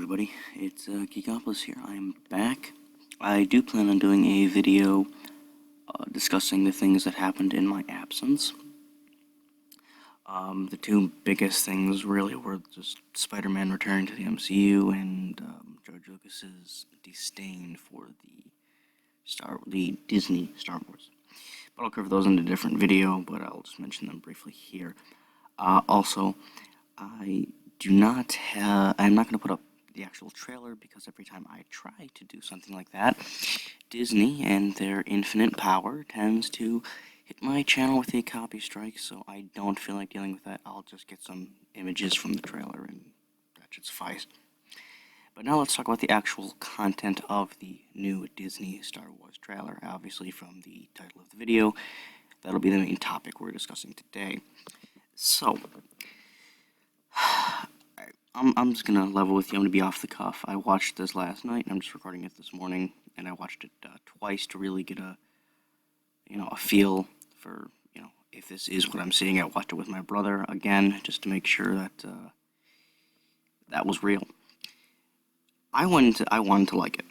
everybody, it's Geekopolis here. I'm back. I do plan on doing a video discussing the things that happened in my absence. The two biggest things really were just Spider-Man returning to the MCU and George Lucas's disdain for the Disney Star Wars. But I'll cover those in a different video, but I'll just mention them briefly here. Also, I'm not going to put up the actual trailer because every time I try to do something like that, Disney and their infinite power tends to hit my channel with a copy strike, so I don't feel like dealing with that. I'll just get some images from the trailer and that should suffice. But now let's talk about the actual content of the new Disney Star Wars trailer. Obviously, from the title of the video, that'll be the main topic we're discussing today. So, I'm just gonna level with you. I'm gonna be off the cuff. I watched this last night, and I'm just recording it this morning, and I watched it twice to really get a feel for, if this is what I'm seeing. I watched it with my brother again, just to make sure that that was real. I wanted to like it.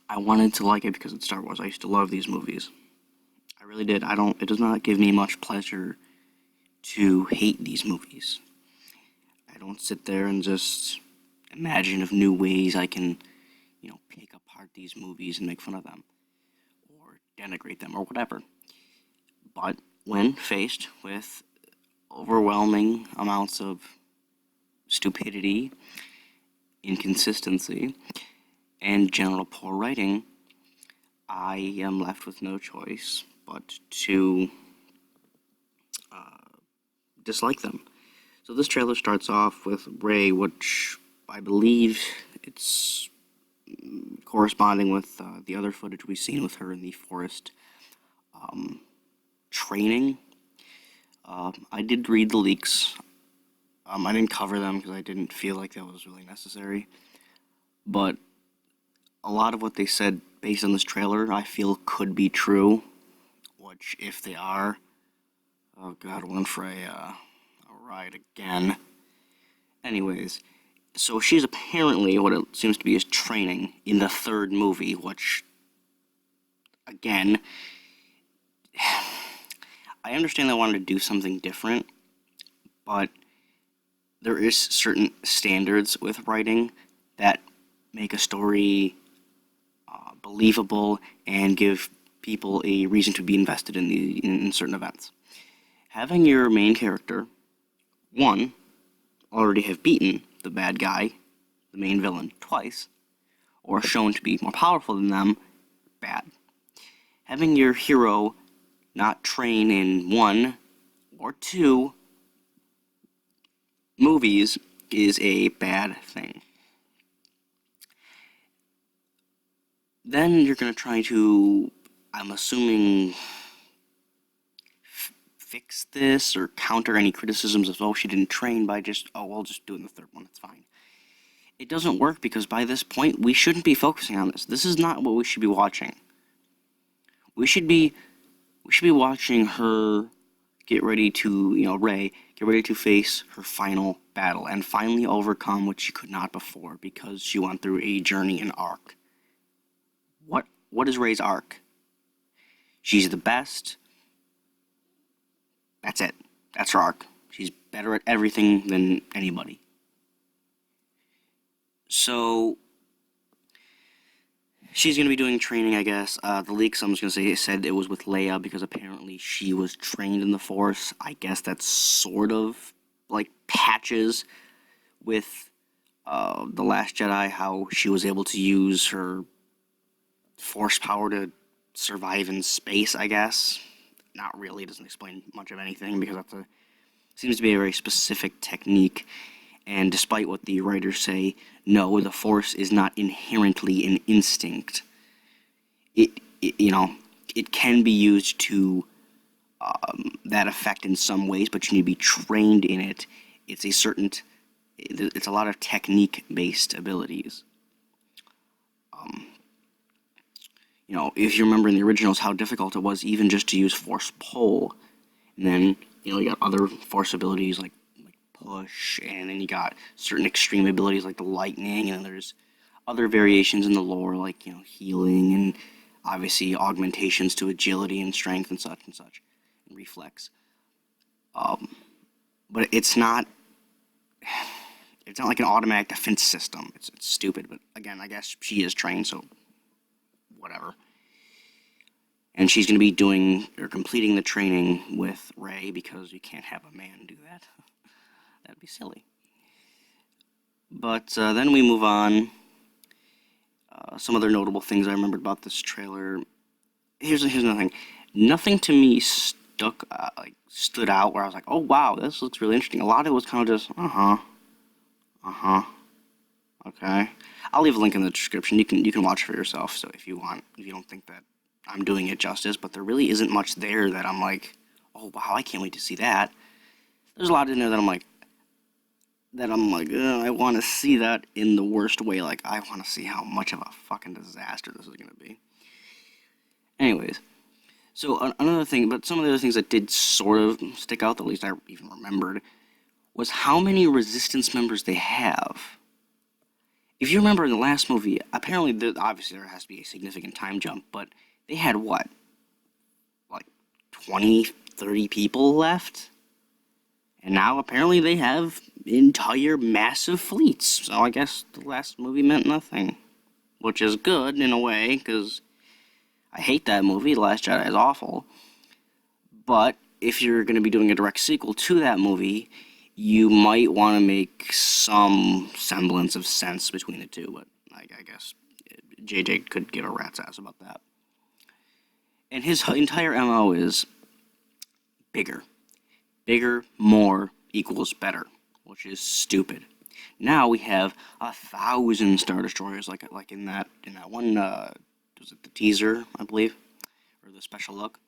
I wanted to like it because it's Star Wars. I used to love these movies. I really did. It does not give me much pleasure to hate these movies. I don't sit there and just imagine of new ways I can, pick apart these movies and make fun of them, or denigrate them, or whatever. But when faced with overwhelming amounts of stupidity, inconsistency, and general poor writing, I am left with no choice but to dislike them. So this trailer starts off with Rey, which I believe it's corresponding with the other footage we've seen with her in the forest training. I did read the leaks. I didn't cover them because I didn't feel like that was really necessary. But a lot of what they said based on this trailer, I feel could be true. Which, if they are, oh god, one for a ride again. Anyways, so she's apparently, what it seems to be, is training in the third movie, which, again, I understand they wanted to do something different, but there is certain standards with writing that make a story believable and give people a reason to be invested in certain events. Having your main character, one, already have beaten the bad guy, the main villain, twice, or shown to be more powerful than them, bad. Having your hero not train in one or two movies is a bad thing. Then you're going to try to, I'm assuming, fix this or counter any criticisms of, she didn't train by we'll just do it in the third one, it's fine. It doesn't work because by this point, we shouldn't be focusing on this. This is not what we should be watching. We should be watching her get ready to, Rey, get ready to face her final battle and finally overcome what she could not before because she went through a journey, an arc. What is Rey's arc? She's the best. That's it. That's her arc. She's better at everything than anybody. So, she's going to be doing training, I guess. The leaks, I'm just going to say, said it was with Leia because apparently she was trained in the Force. I guess that's sort of like patches with The Last Jedi, how she was able to use her Force power to survive in space, I guess. Not really, it doesn't explain much of anything because seems to be a very specific technique. And despite what the writers say, no, the Force is not inherently an instinct. It can be used to that effect in some ways, but you need to be trained in it. It's a lot of technique-based abilities. If you remember in the originals how difficult it was even just to use Force Pull. And then, you got other Force abilities like push, and then you got certain extreme abilities like the lightning, and then there's other variations in the lore like, healing, and obviously augmentations to agility and strength and such, and reflex. But it's not like an automatic defense system. It's stupid, but again, I guess she is trained, so whatever. And she's going to be doing or completing the training with Rey, because you can't have a man do that. That'd be silly. But then we move on. Some other notable things I remembered about this trailer. Here's another thing. Nothing to me stood out where I was like, oh wow, this looks really interesting. A lot of it was kind of just, okay. I'll leave a link in the description. You can watch it for yourself. So if you want, if you don't think that I'm doing it justice, but there really isn't much there that I'm like, oh wow, I can't wait to see that. There's a lot in there that I'm like, I want to see that in the worst way. Like, I want to see how much of a fucking disaster this is going to be. Anyways, so another thing, but some of the other things that did sort of stick out, at least I even remembered, was how many Resistance members they have. If you remember in the last movie, apparently, obviously there has to be a significant time jump, but they had what? Like 20, 30 people left? And now apparently they have entire massive fleets. So I guess the last movie meant nothing. Which is good in a way, because I hate that movie. The Last Jedi is awful. But if you're going to be doing a direct sequel to that movie, you might want to make some semblance of sense between the two. But I guess JJ could give a rat's ass about that. And his entire MO is bigger. Bigger, more, equals better, which is stupid. Now we have 1,000 Star Destroyers, like in that one, was it the teaser, I believe, or the special look?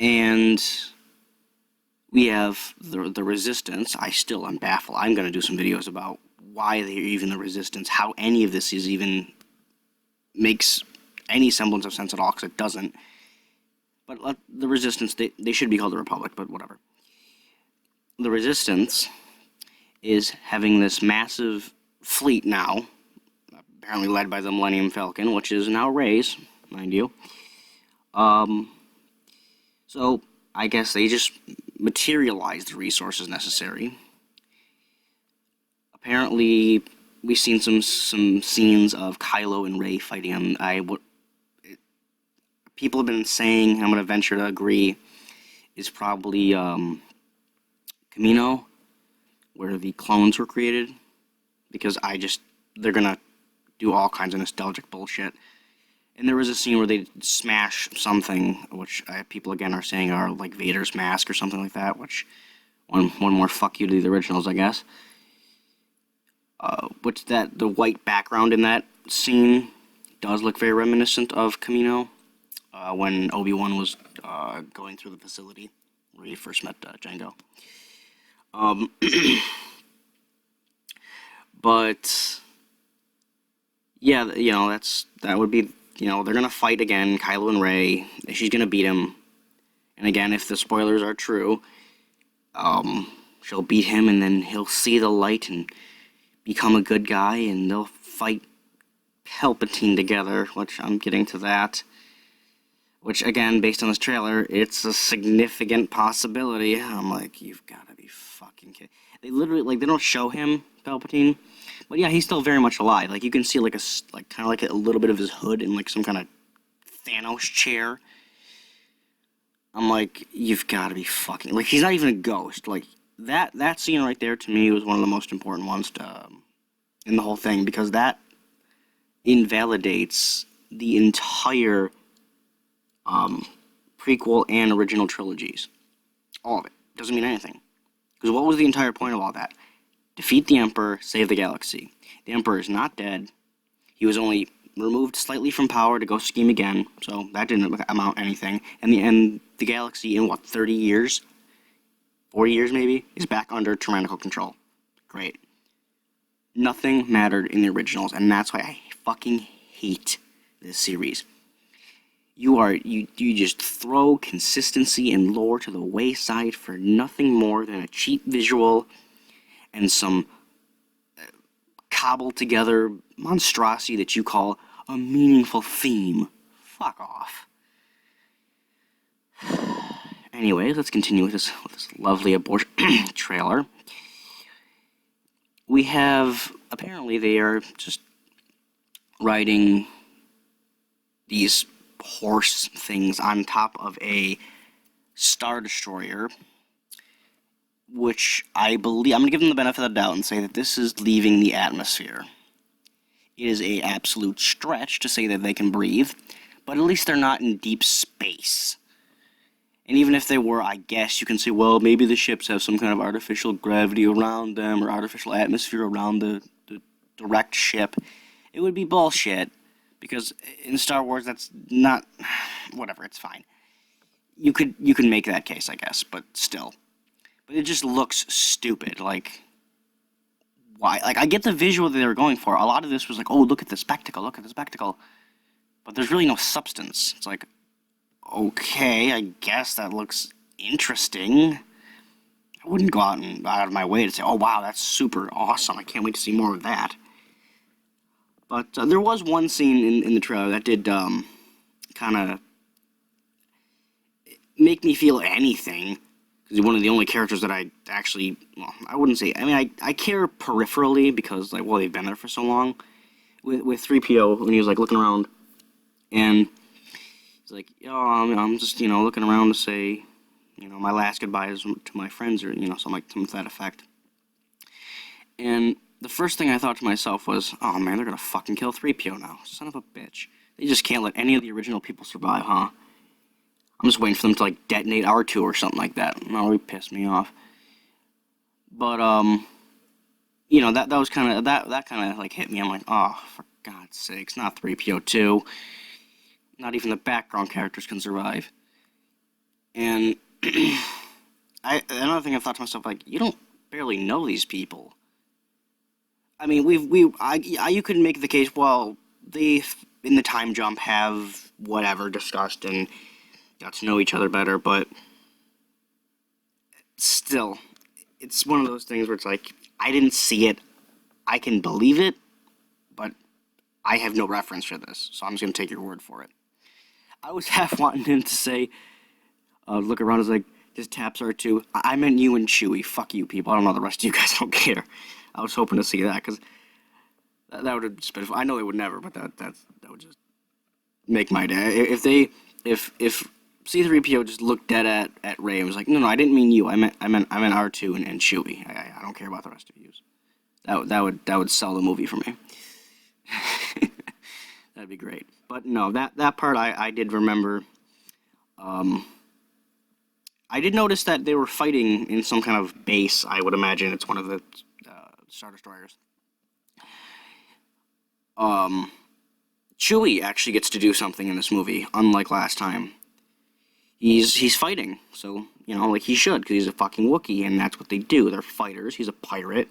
And we have the Resistance. I'm baffled. I'm going to do some videos about why they're even the Resistance, how any of this is even makes any semblance of sense at all, because it doesn't. But the Resistance, they should be called the Republic, but whatever. The Resistance is having this massive fleet now, apparently led by the Millennium Falcon, which is now Rey's, mind you. So I guess they just materialized the resources necessary. Apparently, we've seen some scenes of Kylo and Rey fighting on. People have been saying, I'm going to venture to agree, is probably Kamino, where the clones were created, because they're going to do all kinds of nostalgic bullshit. And there was a scene where they smash something, which people again are saying are like Vader's mask or something like that, which, one more fuck you to the originals, I guess. Which the white background in that scene does look very reminiscent of Kamino. When Obi-Wan was going through the facility where he first met Jango. But yeah, that would be, they're gonna fight again, Kylo and Rey. She's gonna beat him, and again, if the spoilers are true, she'll beat him, and then he'll see the light and become a good guy, and they'll fight Palpatine together. Which I'm getting to that. Which, again, based on this trailer, it's a significant possibility. I'm like, you've got to be fucking kidding. They literally, they don't show him, Palpatine. But yeah, he's still very much alive. Like, you can see, kind of like a little bit of his hood in, some kind of Thanos chair. I'm like, you've got to be fucking... he's not even a ghost. That scene right there, to me, was one of the most important ones in the whole thing. Because that invalidates the entire... prequel and original trilogies. All of it. Doesn't mean anything. Because what was the entire point of all that? Defeat the Emperor, save the galaxy. The Emperor is not dead. He was only removed slightly from power to go scheme again, so that didn't amount to anything. And the galaxy in, 30 years? 40 years, maybe? Is back under tyrannical control. Great. Nothing mattered in the originals, and that's why I fucking hate this series. You just throw consistency and lore to the wayside for nothing more than a cheap visual and some cobbled together monstrosity that you call a meaningful theme. Fuck off. Anyway, let's continue with this lovely abortion trailer. We have, apparently they are just riding these horse things on top of a Star Destroyer, which I believe, I'm going to give them the benefit of the doubt and say that this is leaving the atmosphere. It is an absolute stretch to say that they can breathe, but at least they're not in deep space. And even if they were, I guess you can say, well, maybe the ships have some kind of artificial gravity around them or artificial atmosphere around the direct ship. It would be bullshit, because in Star Wars, that's not... whatever, it's fine. You could make that case, I guess, but still. But it just looks stupid, like... why? Like, I get the visual that they were going for. A lot of this was like, oh, look at the spectacle, But there's really no substance. It's like... okay, I guess that looks interesting. I wouldn't go out of my way to say, oh wow, that's super awesome, I can't wait to see more of that. But there was one scene in the trailer that did kind of make me feel anything. Because he's one of the only characters that I actually, well, I wouldn't say, I mean, I care peripherally because, like, well, they've been there for so long. With 3PO, when he was, like, looking around, and he's like, I'm just, looking around to say, my last goodbyes to my friends, or, something to that effect. And the first thing I thought to myself was, oh, man, they're gonna fucking kill 3PO now. Son of a bitch. They just can't let any of the original people survive, huh? I'm just waiting for them to, like, detonate R2 or something like that. That really pissed me off. But, that was kind of, that kind of, like, hit me. I'm like, oh, for God's sakes, not 3PO 2. Not even the background characters can survive. And another thing I thought to myself, like, you don't barely know these people. I mean, you could make the case, well, they, in the time jump, have whatever discussed and got to know each other better, but still, it's one of those things where it's like, I didn't see it, I can believe it, but I have no reference for this, so I'm just going to take your word for it. I was half wanting him to say, look around, as like, just taps R2. I meant you and Chewie. Fuck you people. I don't know the rest of you guys. I don't care. I was hoping to see that, because that would have just been... I know they would never, but that would just make my day. If C-3PO just looked dead at Rey and was like, no, I didn't mean you. I meant R2 and Chewie. I don't care about the rest of you. That would sell the movie for me. That'd be great. But no, that part I did remember. I did notice that they were fighting in some kind of base. I would imagine it's one of the Star Destroyers. Chewie actually gets to do something in this movie, unlike last time. He's fighting, so, like he should, because he's a fucking Wookiee, and that's what they do. They're fighters. He's a pirate.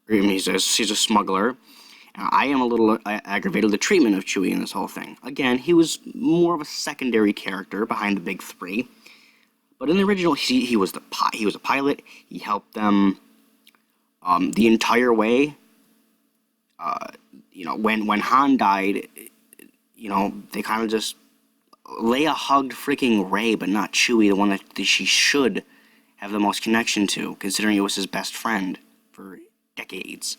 I mean, he's a smuggler. I am a little aggravated with the treatment of Chewie in this whole thing. Again, he was more of a secondary character behind the big three. But in the original, he was a pilot. He helped them the entire way. When Han died, they kind of just... Leia hugged freaking Rey, but not Chewie, the one that she should have the most connection to, considering it was his best friend for decades.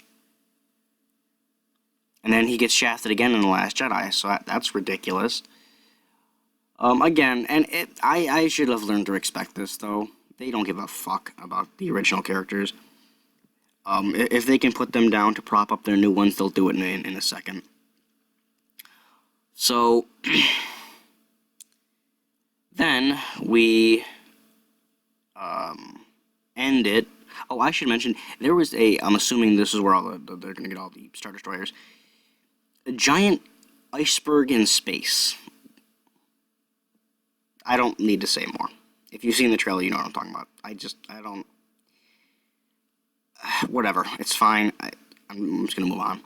And then he gets shafted again in The Last Jedi, so that's ridiculous. Again, and I should have learned to respect this, though. They don't give a fuck about the original characters. If they can put them down to prop up their new ones, they'll do it in a second. So, then we end it. Oh, I should mention, there was I'm assuming this is where they're going to get all the Star Destroyers. A giant iceberg in space. I don't need to say more. If you've seen the trailer, you know what I'm talking about. I don't... Whatever. It's fine. I'm just going to move on.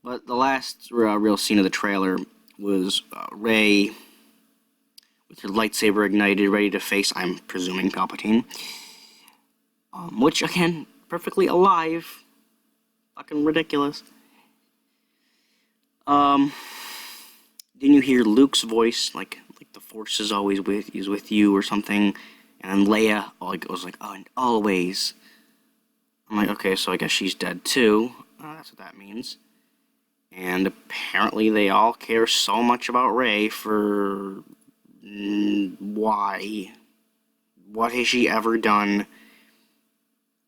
But the last real scene of the trailer was Rey with her lightsaber ignited, ready to face, I'm presuming, Palpatine. Which, again, perfectly alive. Fucking ridiculous. Then you hear Luke's voice, like the Force is always with you or something, and then Leia goes like, oh, and always. I'm like, okay, so I guess she's dead too. That's what that means. And apparently they all care so much about Rey for... why? What has she ever done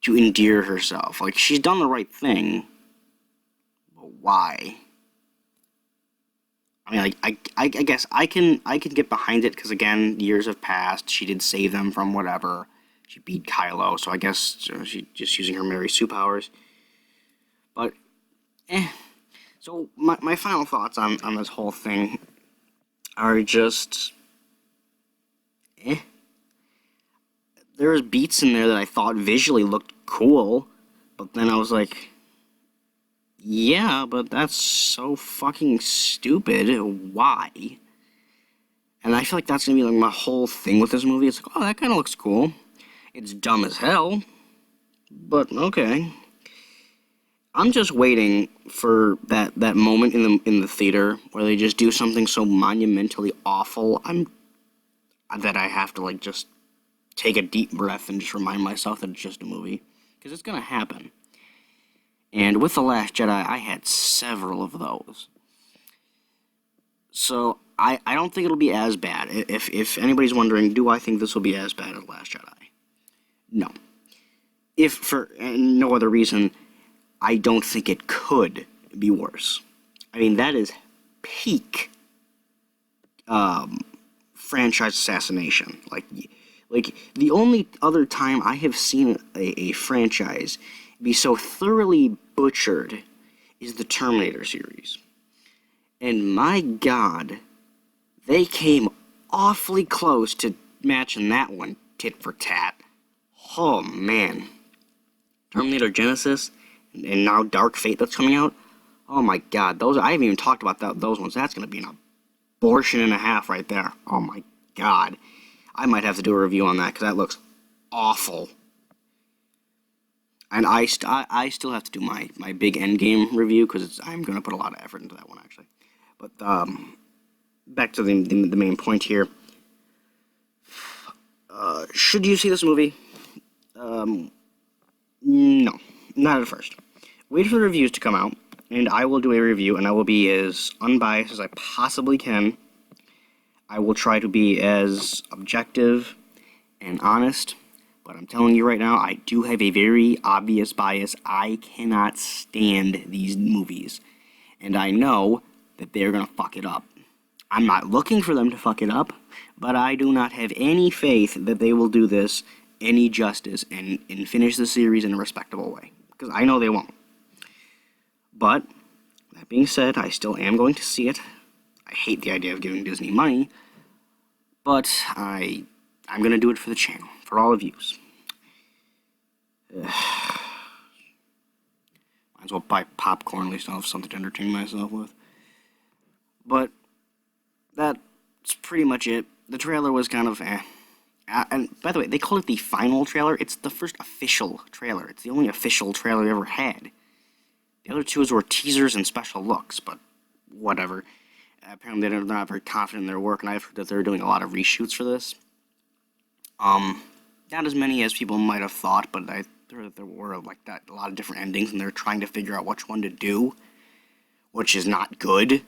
to endear herself? Like, she's done the right thing, but why? I mean, like, I guess I can get behind it, because, again, years have passed, she did save them from whatever, she beat Kylo, so I guess she's just using her Mary Sue powers, but, so, my final thoughts on this whole thing are just, There's beats in there that I thought visually looked cool, but then I was like, yeah, but that's so fucking stupid. Why? And I feel like that's gonna be like my whole thing with this movie. It's like, oh, that kind of looks cool. It's dumb as hell, but okay. I'm just waiting for that moment in the theater where they just do something so monumentally awful. That I have to like just take a deep breath and just remind myself that it's just a movie, because it's gonna happen. And with The Last Jedi, I had several of those. So, I don't think it'll be as bad. If anybody's wondering, do I think this will be as bad as The Last Jedi? No. If for no other reason, I don't think it could be worse. I mean, that is peak franchise assassination. Like, the only other time I have seen a franchise be so thoroughly butchered is the Terminator series. And my God, they came awfully close to matching that one tit for tat. Oh man. Terminator Genesis and now Dark Fate that's coming out. Oh my God, those I haven't even talked about those ones. That's gonna be an abortion and a half right there. Oh my God. I might have to do a review on that because that looks awful. And I still have to do my big endgame review because I'm going to put a lot of effort into that one, actually. But back to the main point here. Should you see this movie? No, not at first. Wait for the reviews to come out, and I will do a review, and I will be as unbiased as I possibly can. I will try to be as objective and honest. But I'm telling you right now, I do have a very obvious bias. I cannot stand these movies. And I know that they're going to fuck it up. I'm not looking for them to fuck it up, but I do not have any faith that they will do this any justice and finish the series in a respectable way. Because I know they won't. But, that being said, I still am going to see it. I hate the idea of giving Disney money, but I'm going to do it for the channel. For all of yous. Might as well buy popcorn, at least I'll have something to entertain myself with. But that's pretty much it. The trailer was kind of and by the way, they call it the final trailer. It's the first official trailer. It's the only official trailer we ever had. The other two were teasers and special looks, but whatever. Apparently they're not very confident in their work, and I've heard that they're doing a lot of reshoots for this. Not as many as people might have thought, but there were like that a lot of different endings, and they're trying to figure out which one to do, which is not good.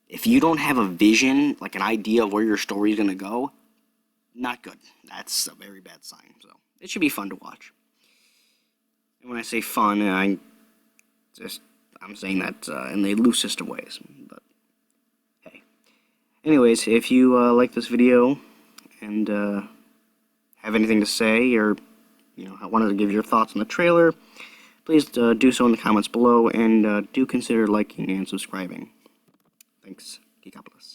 If you don't have a vision, like an idea of where your story's gonna go, not good. That's a very bad sign. So it should be fun to watch. And when I say fun, I'm saying that in the loosest of ways. But hey, anyways, if you like this video and have anything to say, or I wanted to give your thoughts on the trailer, please do so in the comments below, and do consider liking and subscribing. Thanks, Geekopolis.